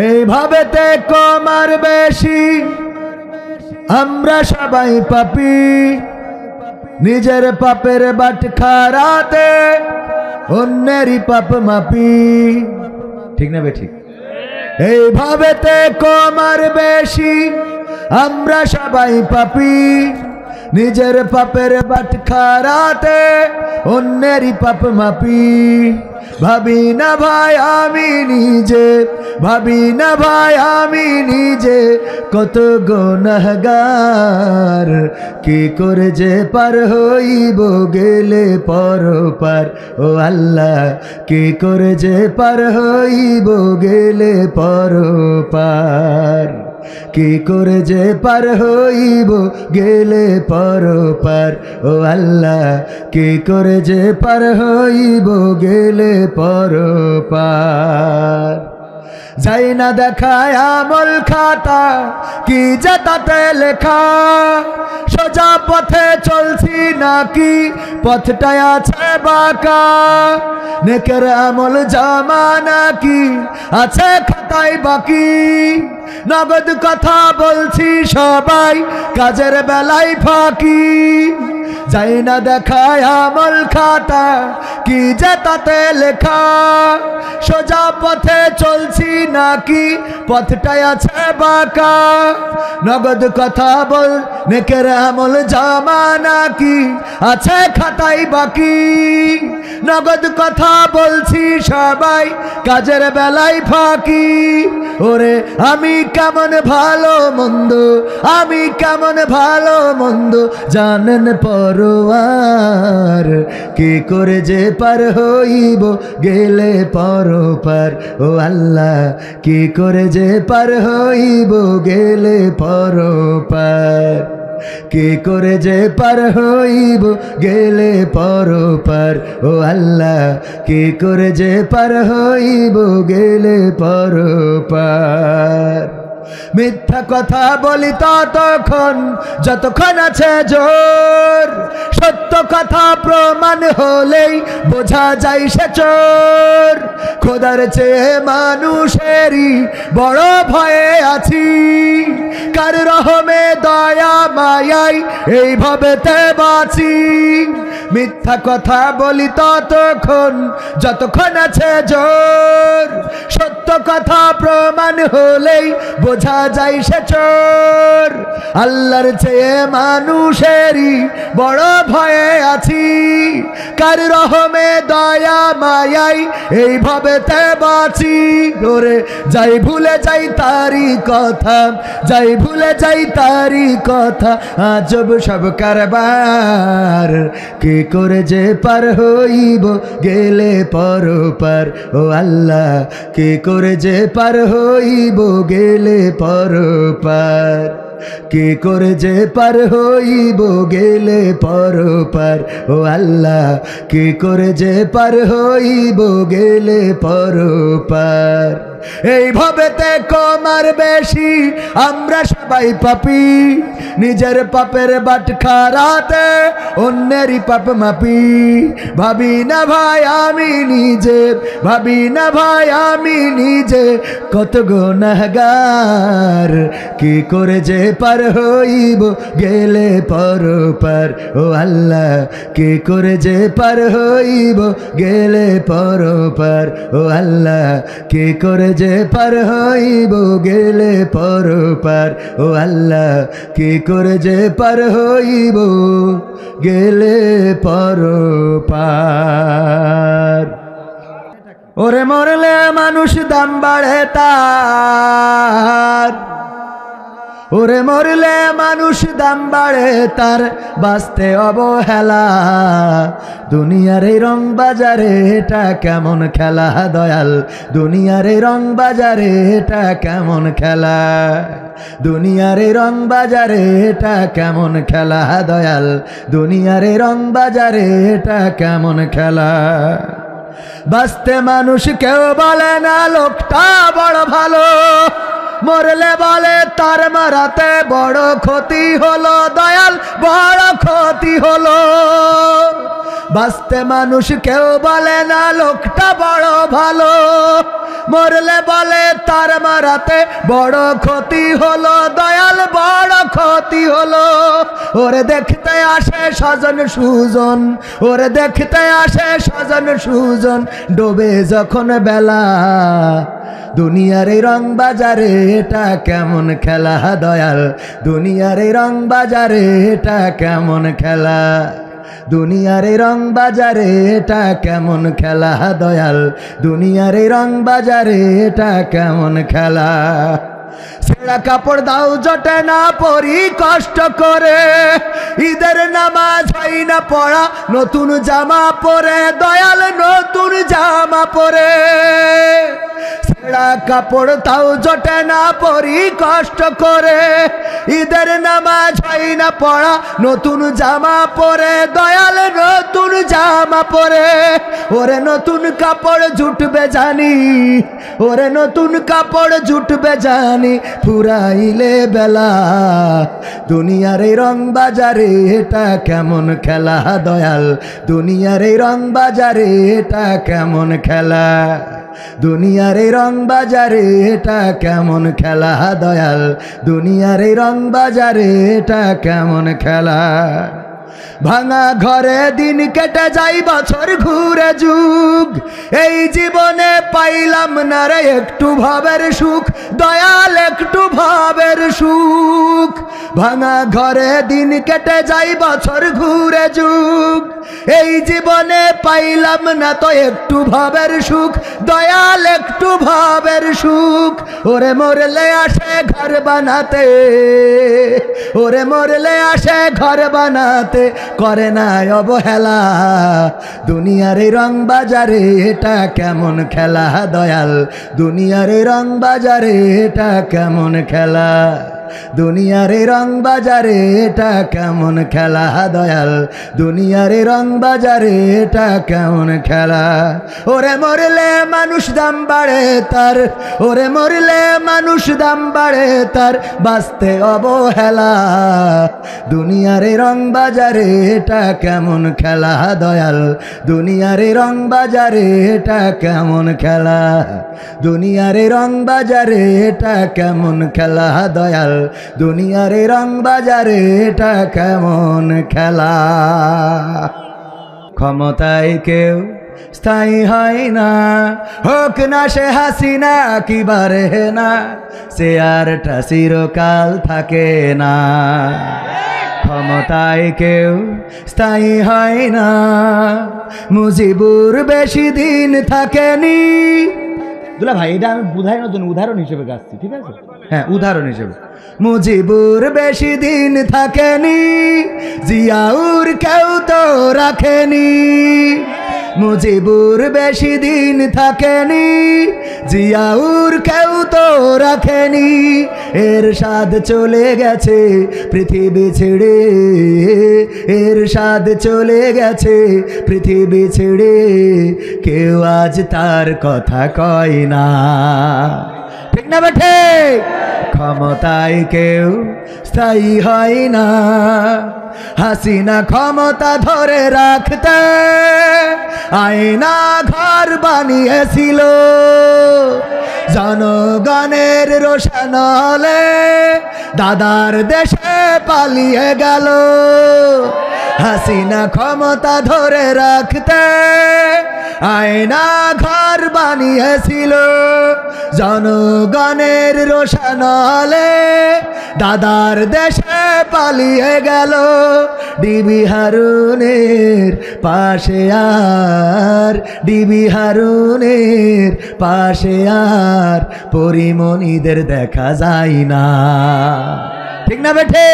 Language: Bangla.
এইভাবেতে কমার বেশি আমরা সবাই পাপী, নিজের পাপের বাটখারাতে অন্যেরই পাপ মাপি। ঠিক না বেঠিক? এইভাবেতে কমার বেশি আমরা সবাই পাপী, নিজের পাপের বাটখারাতে অন্যেরই পাপ মাপি। ভাবি না ভাই আমি নিজে, ভাবি না ভাই আমি নিজে কত গুনাহগার, কি করে যে পার হইব গেলে পরপার। ও আল্লাহ কি করে যে পার হইব গেলে পরপার, কি করে যে পার হইব গেলে পরপার। ও আল্লাহ কি করে যে পার হইব গেলে পরপার। যাই না দেখায় আমল খাতা কি যে তাতে লেখা, সোজা পথে চলছি নাকি পথটায় আছে বাঁকা। নেকের আমল জমা নাকি আছে খাতায় বাকি, নগদ কথা বলছি সবাই কাজের বেলায় ফাঁকি। যাই না দেখায় আমল খাতা কি যে তাতে লেখা, সোজা পথে চলছি নাকি পথটায় আছে বাঁকা। নগদ কথা বল নেকের আমল জমা নাকি আছে খাতায় বাকি, নগদ কথা বলছি সবাই কাজের বেলায় ফাঁকি। ওরে আমি কেমন ভালো মন্দ, আমি কেমন ভালো মন্দ জানেন পরওয়ার, কি করে যে পার হইব গেলে পরপার। ও আল্লাহ কি করে যে পার হইব গেলে পরপার, কি করে যে পার হইব গেলে পরপার। ও আল্লাহ কি করে যে পার হইব গেলে পরপার। মিথ্যা কথা বলি ততক্ষণ যতক্ষণ আছে জোর, সত্য কথা প্রমাণ হলেই বোঝা যায় সে চোর। খোদার চেয়ে মানুষেরই বড় ভয়ে আছি, কার রহমে দয়া মায়াই এইভাবেতে বাঁচি। মিথ্যা কথা বলি ততক্ষণ যতক্ষণ আছে জোর, সত্য কথা প্রমাণ হলেই বোঝা যায় সে চোর। আল্লাহর চেয়ে মানুষেরই বড় ভয়ে আছি, কার রহমে দয়া মায়াই এইভাবেতে বাঁচি। ওরে যাই ভুলে যাই তারি কথা, যাই ভুলে যাই তারি কথা, আজব সব কারবার, কি করে যে পার হইব গেলে পরপার। ও আল্লাহ কি করে যে পার হইব গেলে পরপার, কি করে যে পার হইব গেলে পরপার। ও আল্লাহ কি করে যে পার হইব গেলে পরপার। এইভাবেতে কমার বেশি আমরা সবাই পাপী, নিজের পাপের বাটখারাতে অন্যেরই পাপ মাপি। ভাবি না ভাই আমি নিজে, ভাবি না ভাই আমি নিজে কত গুনাহগার, কি করে যে পার হইব গেলে পরপার। ও আল্লাহ কি করে যে পার হইব গেলে পরপার। ও আল্লাহ কি করে যে পার হইব গেলে পরপার। ও আল্লাহ কি করে যে পার হইব গেলে পরপার। ওরে মরলে মানুষ দাম বাড়ে তার, ওরে মরলে মানুষ দাম বাড়ে তার, বাঁচতে অবহেলা। দুনিয়ার এই রং বাজারে এটা কেমন খেলা দয়াল, দুনিয়ার এই রং বাজারে এটা কেমন খেলা, দুনিয়ার এই রং বাজারে এটা কেমন খেলা দয়াল, দুনিয়ার এই রং বাজারে এটা কেমন খেলা। বাঁচতে মানুষ কেউ বলে না লোকটা বড় ভালো, মরলে বলে তার মারাতে বড় ক্ষতি হলো দয়াল, বড় ক্ষতি হলো। বাঁচতে মানুষ কেউ বলে না লোকটা বড় ভালো, মরলে বলে তার মারাতে বড় ক্ষতি হলো, দয়াল বড় ক্ষতি হলো। ওরে দেখতে আসে স্বজন সুজন, ওরে দেখতে আসে স্বজন সুজন, ডোবে যখন বেলা। দুনিয়ার এই রং বাজারে এটা কেমন খেলা দয়াল, দুনিয়ার এই রং বাজারে এটা কেমন খেলা, দুনিয়ার এই রং বাজারে এটা কেমন খেলা দয়াল, দুনিয়ার এই রং বাজারে এটা কেমন খেলা। ছেঁড়া কাপড় দাও জটে না পরি কষ্ট করে, ঈদের নামাজ হয় না পড়া, নতুন জামা পরে দয়াল নতুন জামা পরে। ছেঁড়া কাপড় তাও জটে না পরি কষ্ট করে, ঈদের নামাজ হয় না পড়া, নতুন জামা পরে দয়াল নতুন জামা পরে। ওরে নতুন কাপড় জুটবে জানি, ওরে নতুন কাপড় জুটবে জানি, ফুরাইলে বেলা। দুনিয়ার এই রং বাজারে এটা কেমন খেলা দয়াল, দুনিয়ার এই রং বাজারে এটা কেমন খেলা, দুনিয়ার এই রং বাজারে এটা কেমন খেলা দয়াল, দুনিয়ার এই রং বাজারে এটা কেমন খেলা। ভাঙা ঘরে দিন কেটে যাই বছর ঘুরে যুগ, এই জীবনে পাইলাম না রে একটু ভাবের সুখ দয়াল, একটু ভাবের সুখ। ভাঙা ঘরে দিন কেটে যাই বছর ঘুরে যুগ, এই জীবনে পাইলাম না তো একটু ভাবের সুখ দয়াল, একটু ভাবের সুখ। ওরে মরলে আসে ঘর বানাতে, ওরে মরলে আসে ঘর বানাতে, করে না অবহেলা। দুনিয়ার এই রং বাজারে এটা কেমন খেলা দয়াল, দুনিয়ার এই রং বাজারে এটা কেমন খেলা, দুনিয়ার এই রং বাজারে এটা কেমন খেলা দয়াল, দুনিয়ার এই রং বাজারে এটা কেমন খেলা। ওরে মরলে মানুষ দাম বাড়ে তার, ওরে মরলে মানুষ দাম বাড়ে তার, বাঁচতে অবহেলা। দুনিয়ার এই রং বাজারে এটা কেমন খেলা দয়াল, দুনিয়ার এই রং বাজারে এটা কেমন খেলা, দুনিয়ার এই রং বাজারে এটা কেমন খেলা দয়াল, দুনিয়ার এই রং বাজারে এটা কেমন খেলা। ক্ষমতায় কেউ স্থায়ী হয় না, হোক না সে হাসিনা কি বারে না, সে আরটা চিরকাল থাকে না। ক্ষমতায় কেউ স্থায়ী হয় না, মুজিবুর বেশি দিন থাকেনি। দুলা ভাই এটা আমি বুঝাইনোর জন্য উদাহরণ হিসেবে গাচ্ছি, ঠিক আছে? হ্যাঁ, উদাহরণ হিসেবে। মুজিবুর বেশি দিন থাকেনি, জিয়াউর কেউ তো রাখেনি। মুজিবুর বেশি দিন থাকেনি, জিয়াউর কেউ তো রাখেনি। এরশাদ চলে গেছে পৃথিবী ছেড়ে, এরশাদ চলে গেছে পৃথিবী ছেড়ে, কেউ আজ তার কথা কয় না, ঠিক না বেঠে? ক্ষমতায় কেউ স্থায়ী হয় না, হাসিনা ক্ষমতা ধরে রাখতে আয়না ঘর বানিয়েছিল, জনগণের রোশনালে দাদার দেশে পালিয়ে গেল। হাসিনা ক্ষমতা ধরে রাখতে আয়না ঘর বানিয়েছিল, জনগণের রোশনালে দাদার দেশে পালিয়ে গেল। ডিবি হারুনের পাশে আর, ডিবি হারুনের পাশে আর পরিমণিদের দেখা যায় না, ঠিক না বেঠে?